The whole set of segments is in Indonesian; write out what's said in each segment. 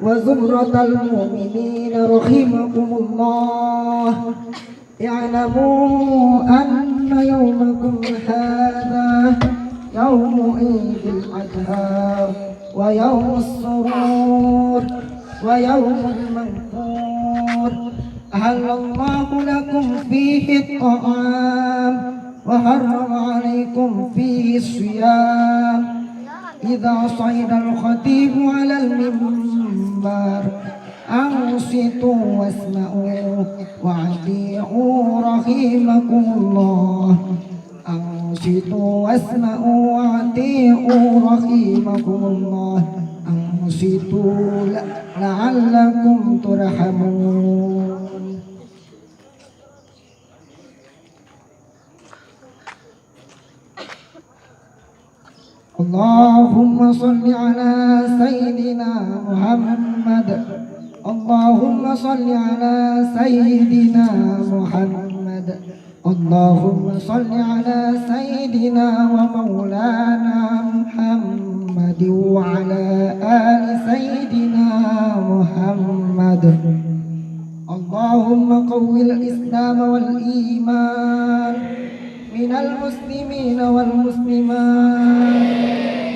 وزمرة المؤمنين رحمكم الله. اعلموا أن يومكم هذا يوم عيد الأضحى ويوم السرور ويوم المنفور، أحل الله لكم فيه الطعام وحرم عليكم فيه الصيام. إذا صعد الخطيب على المنبر أنصتوا واسمعوا وأطيعوا رحمكم الله. أنصتوا واسمعوا وأطيعوا رحمكم الله. أنصتوا لعلكم ترحمون. اللهم صل على سيدنا محمد. اللهم صل على سيدنا محمد. اللهم صل على سيدنا ومولانا محمد وعلى آل سيدنا محمد. اللهم قوي الإسلام والإيمان من المسلمين والمسلمات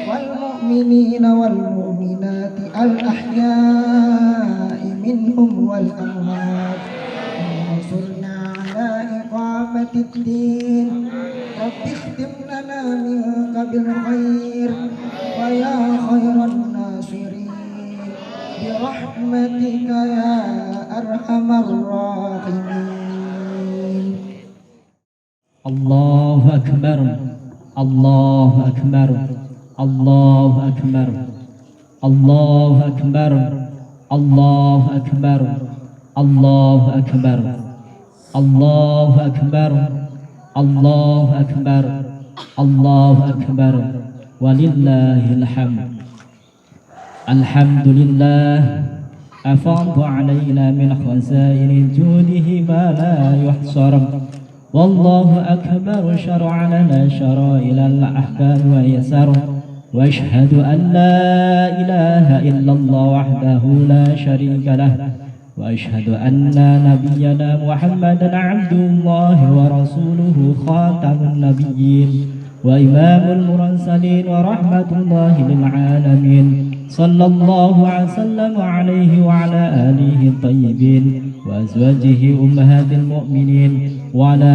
والمؤمنين والمؤمنات الأحياء منهم والأموات. وانصرنا على إقامة الدين. رب اختم لنا منك بالخير ويا خير الناصرين برحمتك يا أرحم الراحمين. الله أكبر الله أكبر الله أكبر الله أكبر الله أكبر الله أكبر الله أكبر الله أكبر الله أكبر ولله الحمد. الحمد لله أفاض علينا من خزائن جوده ما لا يحصر. والله أكبر شرع لنا شرائع الأحكام ويسر. وأشهد أن لا إله إلا الله وحده لا شريك له. وأشهد أن نبينا محمدا عبد الله ورسوله خاتم النبيين وإمام المرسلين ورحمة الله للعالمين. صلى الله وسلم عليه وعلى آله الطيبين وأزواجه أمهات المؤمنين وعلى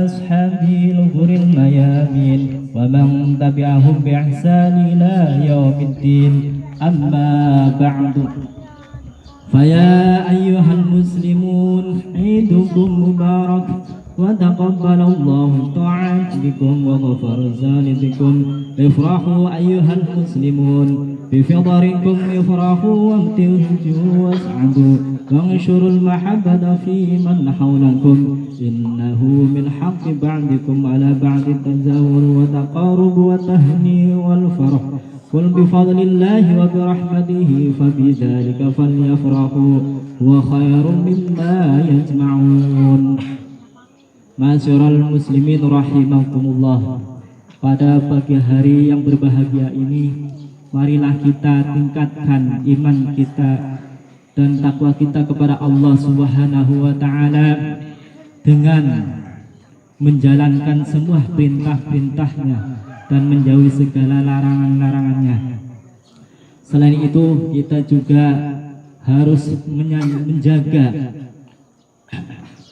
أصحابه الغر الميامين ومن تبعهم بإحسان إلى يوم الدين. أما بعد، فيا أيها المسلمون عيدكم مبارك وتقبل الله الطاعات بكم وغفر ذنوبكم. افرحوا أيها المسلمون بفطركم، افرحوا وابتهجوا واسعدوا وانشروا المحبة في من حولكم. إنه من حق بعضكم على بعض التزاور وتقارب والتهنئ والفرح. قل بفضل الله وبرحمته فبذلك فليفرحوا هو خير مما يجمعون. Ma'asyiral muslimin rahimakumullah. Pada pagi hari yang berbahagia ini, marilah kita tingkatkan iman kita dan takwa kita kepada Allah Subhanahu wa taala dengan menjalankan semua perintah-perintahnya dan menjauhi segala larangan-larangannya. Selain itu, kita juga harus menjaga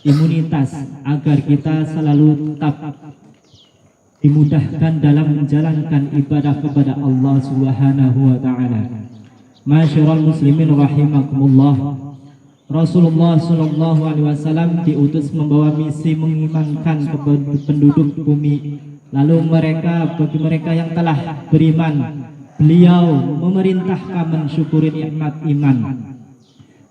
imunitas agar kita selalu tetap dimudahkan dalam menjalankan ibadah kepada Allah Subhanahu wa taala. Ma'asyiral muslimin rahimakumullah. Rasulullah sallallahu alaihi wasallam diutus membawa misi mengimankan kepada penduduk bumi. Lalu bagi mereka yang telah beriman, beliau memerintahkan mensyukuri nikmat iman.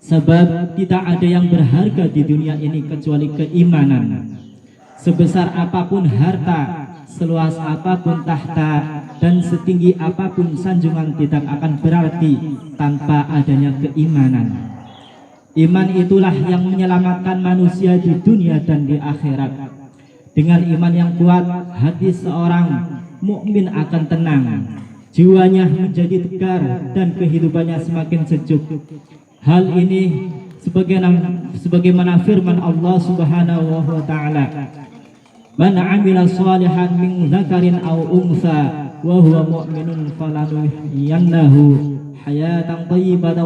Sebab tidak ada yang berharga di dunia ini kecuali keimanan. Sebesar apapun harta, seluas apapun tahta, dan setinggi apapun sanjungan tidak akan berarti tanpa adanya keimanan. Iman itulah yang menyelamatkan manusia di dunia dan di akhirat. Dengan iman yang kuat, hati seorang mukmin akan tenang. jiwanya menjadi tegar dan kehidupannya semakin sejuk. Hal ini sebagaimana firman Allah Subhanahu wa taala, "Man 'amila shalihan min dzakarin aw untha wa huwa mu'minun falanuhyiyannahu hayatan thayyibatan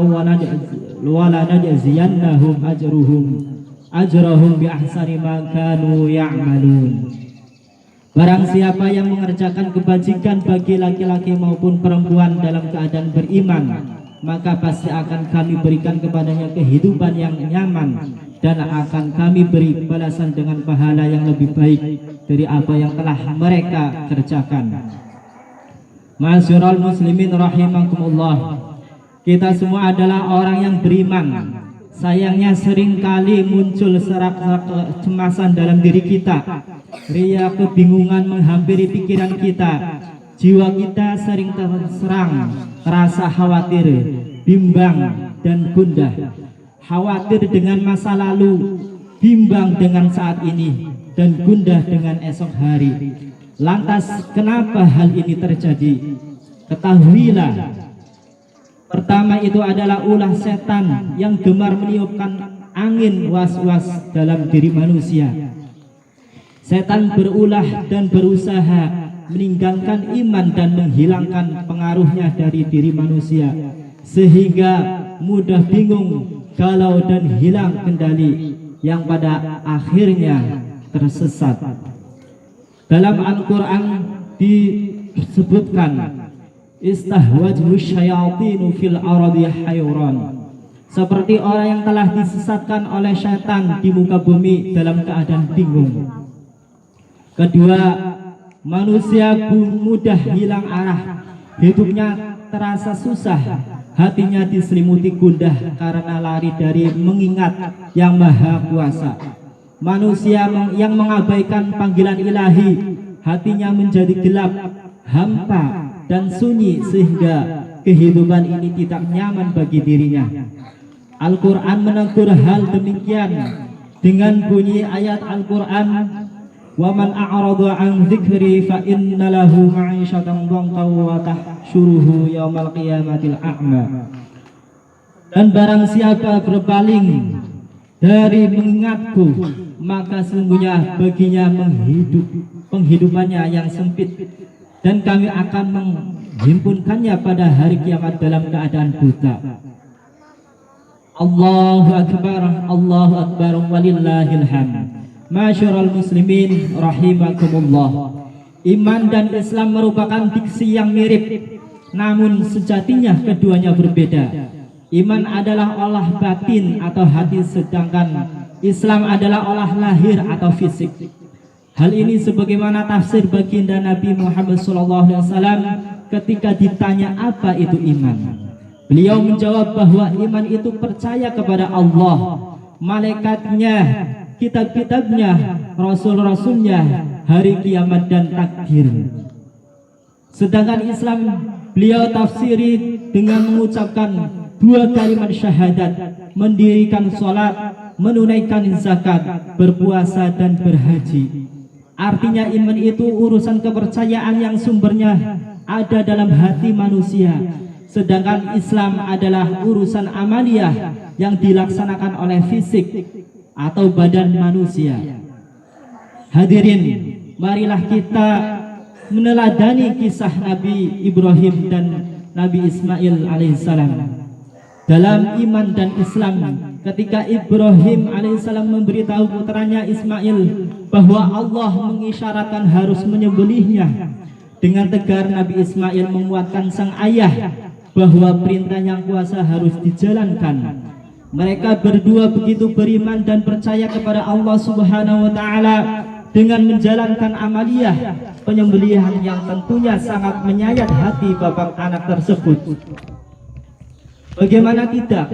wa lanajziyannahum ajrahum bi ahsani ma kanu ya'malun." Barang siapa yang mengerjakan kebajikan bagi laki-laki maupun perempuan dalam keadaan beriman, maka pasti akan kami berikan kepadanya kehidupan yang nyaman, dan akan kami beri balasan dengan pahala yang lebih baik dari apa yang telah mereka kerjakan. Ma'asyiral muslimin rahimakumullah, kita semua adalah orang yang beriman. Sayangnya seringkali muncul serak-serak kecemasan dalam diri kita. Ria kebingungan menghampiri pikiran kita. Jiwa kita sering terserang rasa khawatir, bimbang, dan gundah. Khawatir dengan masa lalu, bimbang dengan saat ini, dan gundah dengan esok hari. Lantas kenapa hal ini terjadi? Ketahuilah, pertama itu adalah ulah setan yang gemar meniupkan angin was-was dalam diri manusia. Setan berulah dan berusaha meninggalkan iman dan menghilangkan pengaruhnya dari diri manusia, sehingga mudah bingung, galau, dan hilang kendali, yang pada akhirnya tersesat. Dalam Al-Quran disebutkan, istahwajhu syayatinu fil ardi hayran, seperti orang yang telah disesatkan oleh syaitan di muka bumi dalam keadaan bingung. Kedua, manusia mudah hilang arah, hidupnya terasa susah, hatinya diselimuti gundah karena lari dari mengingat Yang Maha Kuasa. Manusia yang mengabaikan panggilan ilahi, hatinya menjadi gelap, hampa, dan sunyi, sehingga kehidupan ini tidak nyaman bagi dirinya. Al-Quran menegur hal demikian dengan bunyi ayat Al-Quran, "Wa man a'rada 'an dzikri fa inna lahu ma'isyatan dhankan wa tahsyuruhu yaumal qiyamatil a'ma." Dan barang siapa berpaling dari mengingatku, maka sungguhnya baginya penghidupannya yang sempit, dan kami akan menghimpunkannya pada hari kiamat dalam keadaan buta. Allahu Akbar walillahil hamd. Ma'asyiral muslimin rahimakumullah, iman dan Islam merupakan diksi yang mirip, namun sejatinya keduanya berbeda. Iman adalah olah batin atau hati, sedangkan Islam adalah olah lahir atau fisik. Hal ini sebagaimana tafsir baginda Nabi Muhammad SAW ketika ditanya apa itu iman. Beliau menjawab bahwa iman itu percaya kepada Allah, malaikatnya, kitab-kitabnya, rasul-rasulnya, hari kiamat, dan takdir. Sedangkan Islam beliau tafsiri dengan mengucapkan dua kalimat syahadat, mendirikan sholat, menunaikan zakat, berpuasa, dan berhaji. Artinya iman itu urusan kepercayaan yang sumbernya ada dalam hati manusia, sedangkan Islam adalah urusan amaliyah yang dilaksanakan oleh fisik atau badan manusia. Hadirin, marilah kita meneladani kisah Nabi Ibrahim dan Nabi Ismail alaihissalam. Dalam iman dan Islam, ketika Ibrahim alaihissalam memberitahu putranya Ismail bahwa Allah mengisyaratkan harus menyembelihnya, dengan tegar Nabi Ismail menguatkan sang ayah bahwa perintah yang kuasa harus dijalankan. Mereka berdua begitu beriman dan percaya kepada Allah Subhanahu wa taala dengan menjalankan amaliyah penyembelihan yang tentunya sangat menyayat hati bapak anak tersebut. Bagaimana tidak,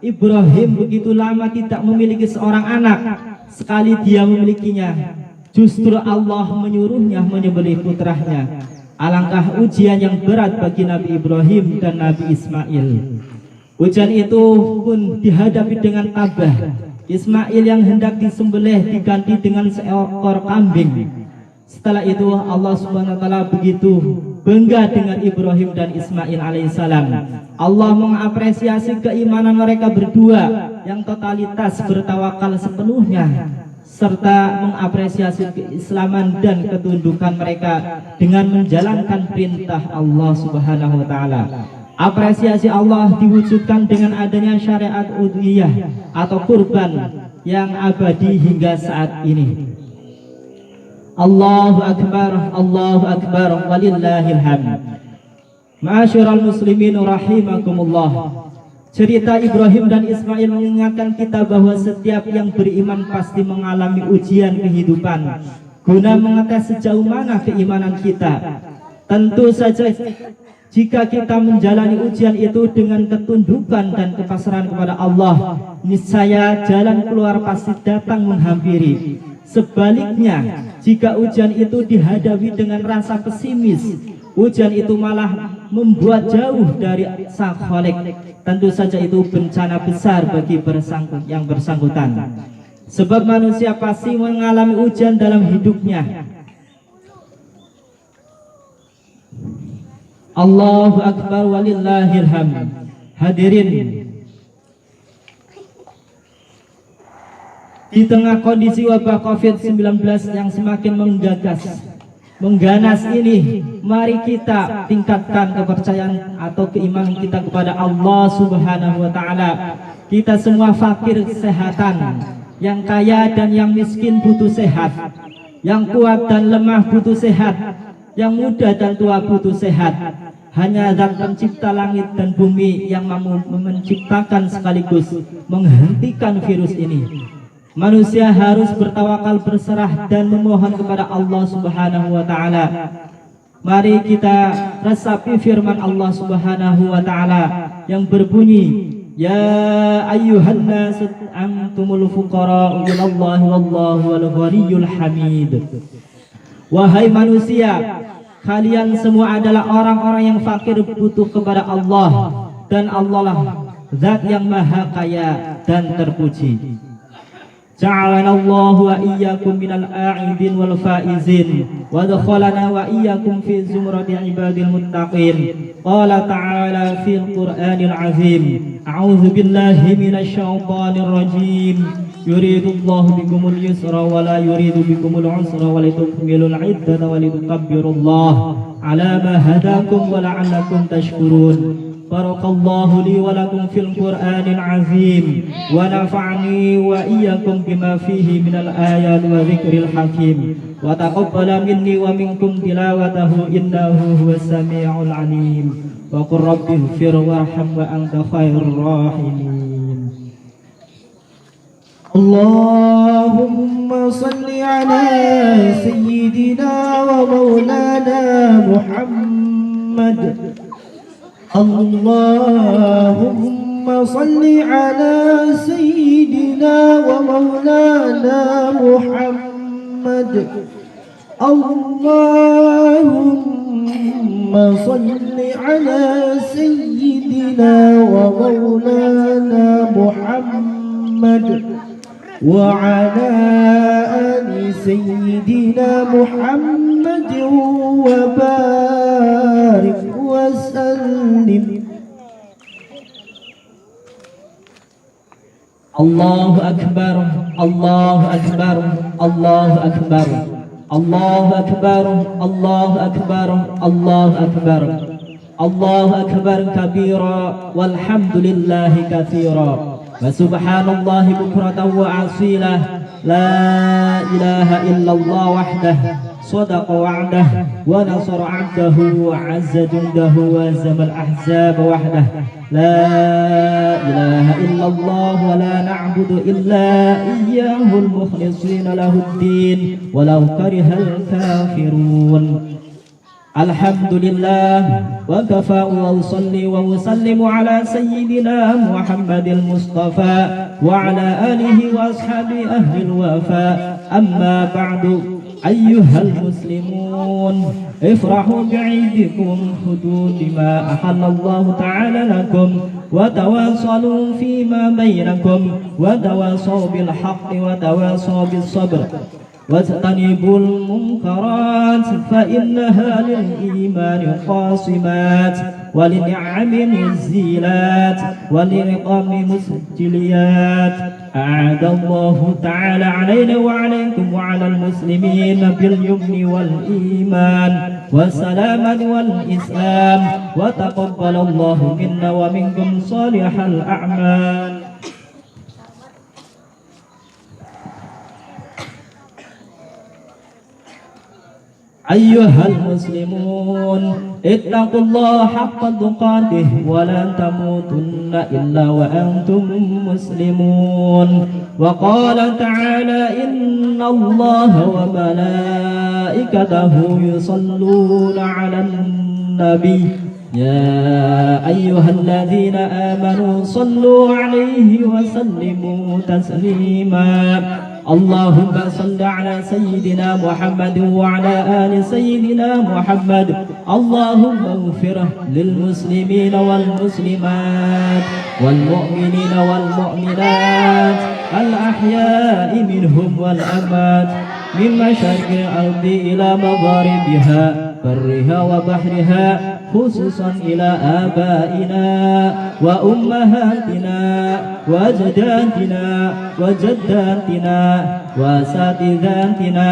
Ibrahim begitu lama tidak memiliki seorang anak. Sekali dia memilikinya, justru Allah menyuruhnya menyembelih putranya. Alangkah ujian yang berat bagi Nabi Ibrahim dan Nabi Ismail. Ujian itu pun dihadapi dengan tabah. Ismail yang hendak disembelih diganti dengan seekor kambing. Setelah itu Allah Subhanahu wa taala begitu bangga dengan Ibrahim dan Ismail alaihissalam. Allah mengapresiasi keimanan mereka berdua yang totalitas bertawakal sepenuhnya, serta mengapresiasi keislaman dan ketundukan mereka dengan menjalankan perintah Allah Subhanahu wa taala. Apresiasi Allah diwujudkan dengan adanya syariat udhiyah atau kurban yang abadi hingga saat ini. Allahu Akbar, Allahu Akbar, walillahil hamd. Ma'asyiral muslimin rahimakumullah. Cerita Ibrahim dan Ismail mengingatkan kita bahwa setiap yang beriman pasti mengalami ujian kehidupan guna mengetes sejauh mana keimanan kita. Tentu saja jika kita menjalani ujian itu dengan ketundukan dan kepasrahan kepada Allah, niscaya jalan keluar pasti datang menghampiri. Sebaliknya, jika ujian itu dihadapi dengan rasa pesimis, ujian itu malah membuat jauh dari Sang Khalik. Tentu saja itu bencana besar bagi yang bersangkutan. Sebab manusia pasti mengalami ujian dalam hidupnya. Allahu Akbar, walillahil hamd. Hadirin, di tengah kondisi wabah COVID-19 yang semakin mengganas ini, mari kita tingkatkan kepercayaan atau keimanan kita kepada Allah Subhanahu wa taala. Kita semua fakir kesehatan, yang kaya dan yang miskin butuh sehat, yang kuat dan lemah butuh sehat, yang muda dan tua butuh sehat. Hanya Zat pencipta langit dan bumi yang mampu menciptakan sekaligus menghentikan virus ini. Manusia harus bertawakal, berserah dan memohon kepada Allah Subhanahu wa taala. Mari kita resapi firman Allah Subhanahu wa taala yang berbunyi, ya ayyuhan nas antumul fuqara ilallahi wallahu wal ghaniyyul hamid. Wahai manusia, kalian semua adalah orang-orang yang fakir butuh kepada Allah, dan Allah lah Zat yang maha kaya dan terpuji. Ja'alana Allah wa iyyakum minal a'idin wal faizin wa adkhalana wa iyyakum fi zumrati ibadil muttaqin. Qala ta'ala fil Qur'anil azim, a'udzu billahi minasy syaithanir rajim. Yuridullahu bikumul yusra wa la yuridu bikumul usra wa litukmilul iddata wa litukabbirullaha ala ma hadakum wa la'allakum tashkurun. Barakallahu li wa lakum fil Qur'anil azim wa nafa'ani wa iyyakum bima fihi minal ayat wa dzikril hakim wa taqabbala minni wa minkum tilawatahu innahu huwas samiul alim. Wa qur rabbighfir warham wa anta khairur rahimin. Allahumma salli ala sayyidina wa maulana Muhammad. Allahumma salli ala sayyidina wa maulana Muhammad. Allahumma salli ala sayyidina wa maulana Muhammad wa ala ali sayyidina Muhammad wa barik wa sallim. Allahu Akbar, Allahu Akbar, Allahu Akbar, Allahu Akbar, Allahu Akbar, Allahu Akbar, Allahu Akbar kabira walhamdulillahi katsira. Wa subhanallahi bukratan wa asila. La ilaha illallah wahdah sadaqa wa'dah wa nasara 'abdahu wa 'azza jundahu wa zamal ahzab wahdah. La ilaha illallah wa la na'budu illa iyyahul mukhlishina lahuddin walau karihal kafirun. Alhamdulillah wa kafa wa usalli wa usallimu ala sayyidina Muhammadil Mustafa wa ala alihi wa ashabi ahlil wafa. Amma ba'du, ayyuhal muslimun, ifrahu bi'idikum hudud bima ahallallahu ta'ala lakum wa tawasalu fima bainakum wa tawasaw bil haqqi wa tawasaw bis sabr. واجتنبوا المنكرات فإنها للإيمان قاصمات وللنعم مزيلات وللرقم مسجليات. أعاد الله تعالى علينا وعليكم وعلى المسلمين باليمن والإيمان والسلامة والإسلام، وتقبل الله منا ومنكم صالح الأعمال. أيها المسلمون اتقوا الله حق تقاته ولا تموتن إلا وأنتم مسلمون. وقال تعالى إن الله وملائكته يصلون على النبي يا أيها الذين آمنوا صلوا عليه وسلموا تسليما. اللهم صل على سيدنا محمد وعلى آل سيدنا محمد. اللهم اغفر للمسلمين والمسلمات والمؤمنين والمؤمنات الأحياء منهم والأموات من مشارق الأرض إلى مغاربها برها وبحرها، خصوصا إلى آبائنا وأمهاتنا وأجدادنا وجداتنا وأساتذتنا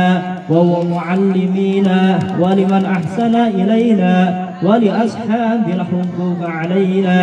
ومعلمينا ولمن أحسن إلينا ولأصحاب الحقوق علينا.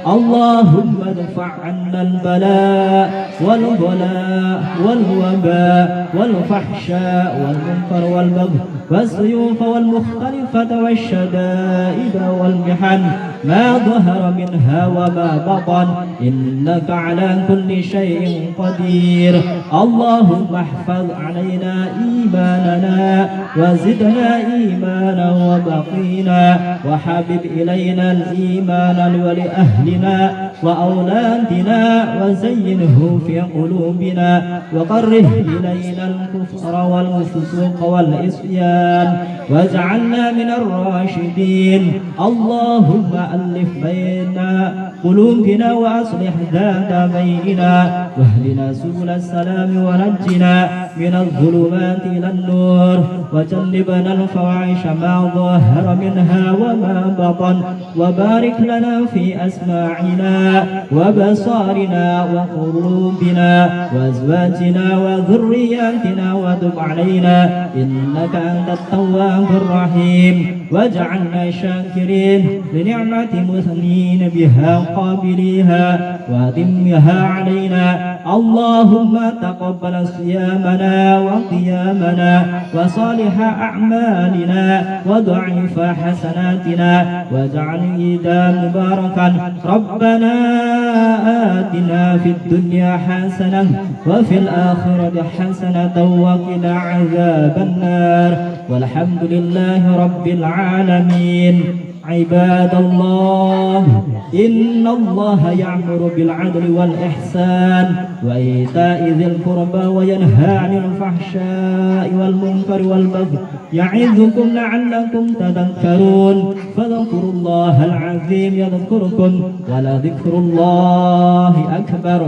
اللهم ادفع عنا البلاء والبلاء والوباء والفحشاء والمنكر والبغي والسيوف والمختلفة والشدائد والمحن ما ظهر منها وما بطن، إنك على كل شيء قدير. اللهم احفظ علينا إيماننا وزدنا إيمانا وبقينا، وحبب إلينا الإيمان ولأهلنا وأولادنا وزينه في قلوبنا، وقره إلينا الكفر والفسوق والعصيان واجعلنا من الراشدين. اللهم ألف بين قلوبنا وأصلح ذات بيننا واهدنا سبل السلام ونجنا من الظلمات إلى النور، وجنبنا الفواحش ما ظهر منها وما بطن، وبارك لنا في أسماعنا وبصارنا وقلوبنا وأزواجنا وذرياتنا، وتب علينا إنك أنت التواب الرحيم، واجعلنا شاكرين لنعمة مثنين بها قابليها وأتمها علينا. اللهم تقبل صيامنا وقيامنا وصالح أعمالنا وضعف حسناتنا، واجعل عيدا مباركا. ربنا آتنا في الدنيا حسنة وفي الآخرة حسنة وقنا عذاب النار، والحمد لله رب العالمين. عباد الله إن الله يأمر بالعدل والإحسان وإيتاء ذي القربى وينهى عن الفحشاء والمنكر والبغي يعظكم لعلكم تذكرون. فاذكروا الله العظيم يذكركم ولذكر الله أكبر.